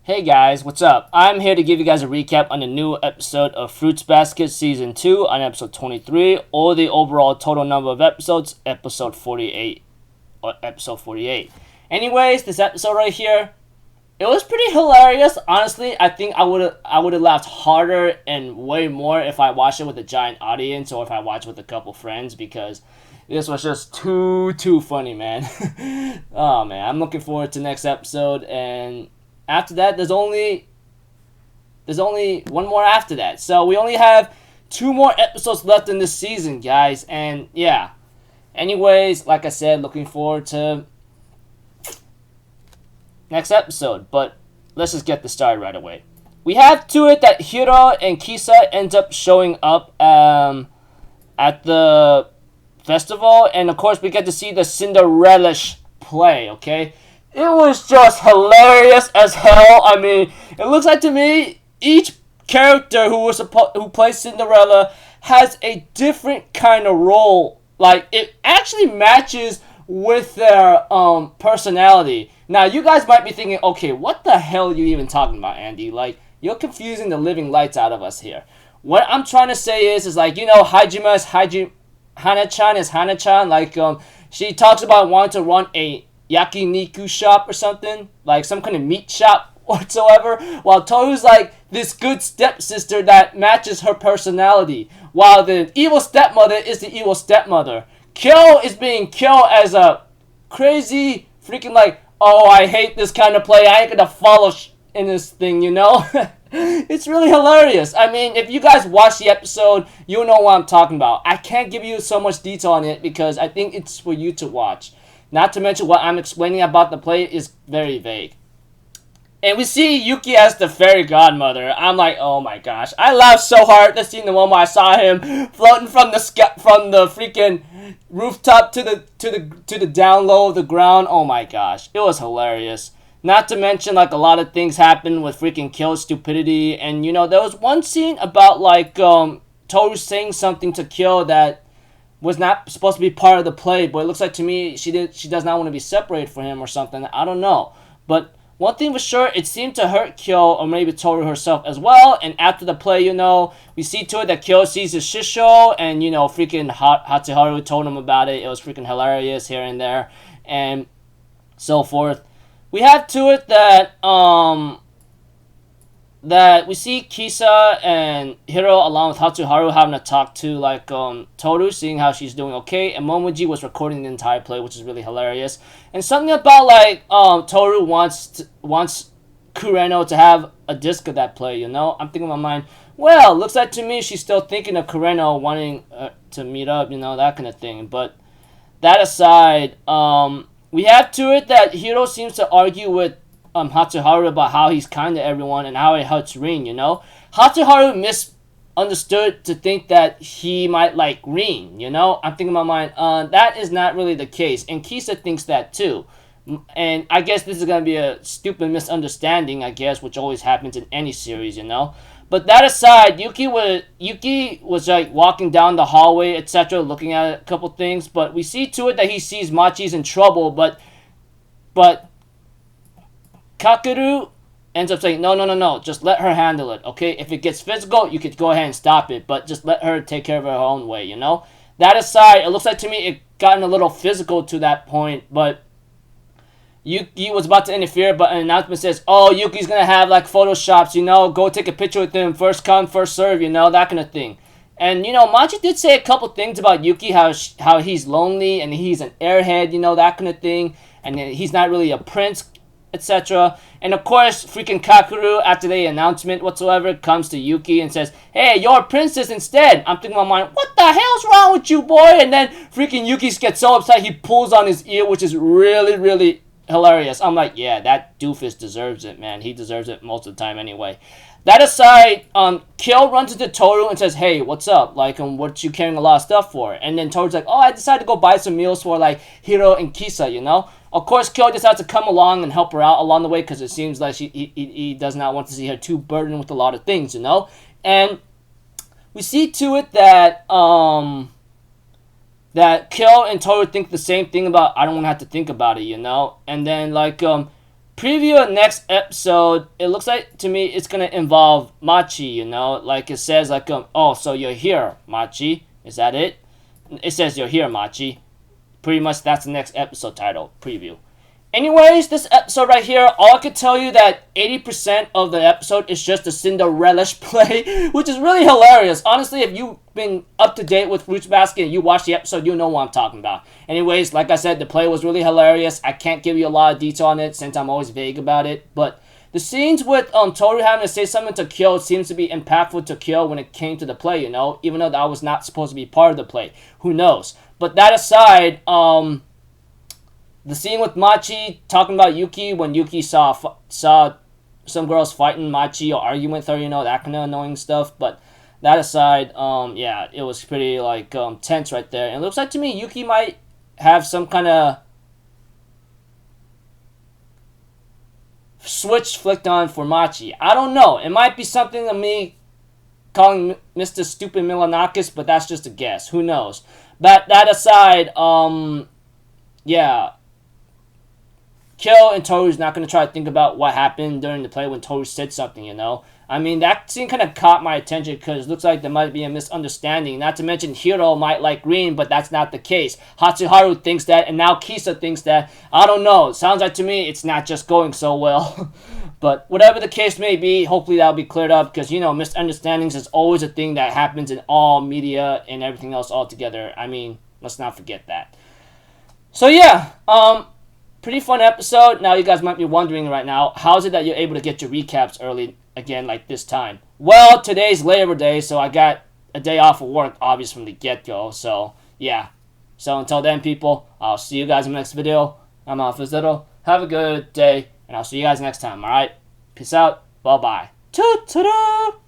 Hey guys, what's up? I'm here to give you guys a recap on the new episode of Fruits Basket Season 2 on episode 23, or the overall total number of episodes, episode 48. Anyways, this episode right here, it was pretty hilarious. Honestly, I think I would have laughed harder and way more if I watched it with a giant audience or if I watched it with a couple friends, because this was just too funny, man. Oh man, I'm looking forward to next episode, and after that there's only one more after that. So we only have 2 more episodes left in this season, guys, and yeah. Anyways, like I said, looking forward to next episode, but let's just get this started right away. We have to it that Hiro and Kisa end up showing up at the festival, and of course we get to see the Cinderella-ish play, okay? It was just hilarious as hell. I mean, it looks like to me each character who plays Cinderella has a different kind of role. Like, it actually matches with their personality. Now, you guys might be thinking, okay, what the hell are you even talking about, Andy? Like, you're confusing the living lights out of us here. What I'm trying to say is like, you know, Hajima is Hana-chan is Hana-chan. Like, she talks about wanting to run a yakiniku shop or something, like some kind of meat shop whatsoever, while Toru's like this good stepsister that matches her personality, while the evil stepmother is the evil stepmother. Kyo is being Kyo as a crazy freaking like, oh, I hate this kind of play, I ain't gonna follow in this thing, you know? It's really hilarious. I mean, if you guys watch the episode, you'll know what I'm talking about. I can't give you so much detail on it because I think it's for you to watch. Not to mention what I'm explaining about the play is very vague. And we see Yuki as the fairy godmother. I'm like, oh my gosh. I laughed so hard this scene, the one where I saw him floating from the freaking rooftop to the down low of the ground. Oh my gosh. It was hilarious. Not to mention, like, a lot of things happened with freaking Kyo's stupidity. And, you know, there was one scene about, like, Toru saying something to Kyo that was not supposed to be part of the play, but it looks like to me she does not want to be separated from him or something. I don't know. But one thing for sure, it seemed to hurt Kyo, or maybe Toru herself as well. And after the play, you know, we see to it that Kyo sees his shisho, and, you know, freaking Hachiharu told him about it. It was freaking hilarious here and there, and so forth. We have to it that we see Kisa and Hiro along with Hatsuharu having a talk to like Toru, seeing how she's doing okay, and Momiji was recording the entire play, which is really hilarious. And something about like Toru wants Kureno to have a disc of that play, you know? I'm thinking in my mind, well, looks like to me she's still thinking of Kureno wanting to meet up, you know, that kind of thing. But that aside, we have to it that Hiro seems to argue with Hatsuharu about how he's kind to everyone and how it hurts Rin, you know? Hatsuharu misunderstood to think that he might like Rin, you know? I'm thinking in my mind, that is not really the case. And Kisa thinks that too. And I guess this is going to be a stupid misunderstanding, I guess, which always happens in any series, you know? But that aside, Yuki was like walking down the hallway, etc., looking at a couple things. But we see to it that he sees Machi's in trouble, but Kakeru ends up saying, no, just let her handle it, okay? If it gets physical, you could go ahead and stop it, but just let her take care of her own way, you know? That aside, it looks like to me it gotten a little physical to that point, but Yuki was about to interfere, but an announcement says, oh, Yuki's gonna have, like, photoshops, you know? Go take a picture with him, first come, first serve, you know? That kind of thing. And, you know, Machi did say a couple things about Yuki, how he's lonely, and he's an airhead, you know, that kind of thing, and he's not really a prince, etc. And of course, freaking Kakeru, after the announcement whatsoever, comes to Yuki and says, hey, you're a princess instead. I'm thinking in my mind, what the hell's wrong with you, boy? And then freaking Yuki gets so upset he pulls on his ear, which is really, really hilarious. I'm like, yeah, that doofus deserves it, man. He deserves it most of the time anyway. That aside, Kyo runs into Toru and says, hey, what's up? Like, what you carrying a lot of stuff for? And then Toru's like, oh, I decided to go buy some meals for, like, Hiro and Kisa, you know? Of course, Kyo decides to come along and help her out along the way because it seems like he does not want to see her too burdened with a lot of things, you know? And we see to it that that Kyo and Toru think the same thing about, I don't want to have to think about it, you know? And then, like, preview of next episode, it looks like to me it's gonna involve Machi, you know, like it says like oh, so you're here, Machi, is that it? It says you're here, Machi. Pretty much that's the next episode title, preview. Anyways, this episode right here, all I can tell you that 80% of the episode is just a Cinderella-ish play, which is really hilarious. Honestly, if you've been up to date with Fruits Basket and you watch the episode, you know what I'm talking about. Anyways, like I said, the play was really hilarious. I can't give you a lot of detail on it since I'm always vague about it, but the scenes with Toru having to say something to Kyo seems to be impactful to Kyo when it came to the play, you know, even though that was not supposed to be part of the play. Who knows? But that aside, the scene with Machi talking about Yuki when Yuki saw some girls fighting Machi or arguing with her, you know, that kind of annoying stuff. But that aside, yeah, it was pretty like tense right there. And it looks like to me Yuki might have some kind of switch flicked on for Machi. I don't know. It might be something of me calling Mr. Stupid Milanakis, but that's just a guess. Who knows? But that aside, yeah. Kyo and Toru's not going to try to think about what happened during the play when Toru said something, you know? I mean, that scene kind of caught my attention because it looks like there might be a misunderstanding. Not to mention Hiro might like green, but that's not the case. Hatsuharu thinks that, and now Kisa thinks that. I don't know. It sounds like to me it's not just going so well. But whatever the case may be, hopefully that'll be cleared up because, you know, misunderstandings is always a thing that happens in all media and everything else altogether. I mean, let's not forget that. So, yeah, pretty fun episode. Now you guys might be wondering right now, how is it that you're able to get your recaps early again like this time? Well, today's Labor Day, so I got a day off of work, obviously, from the get-go. So, yeah. So until then, people, I'll see you guys in the next video. I'm Alpha Little. Have a good day, and I'll see you guys next time, alright? Peace out. Bye-bye. Ta-ta-da!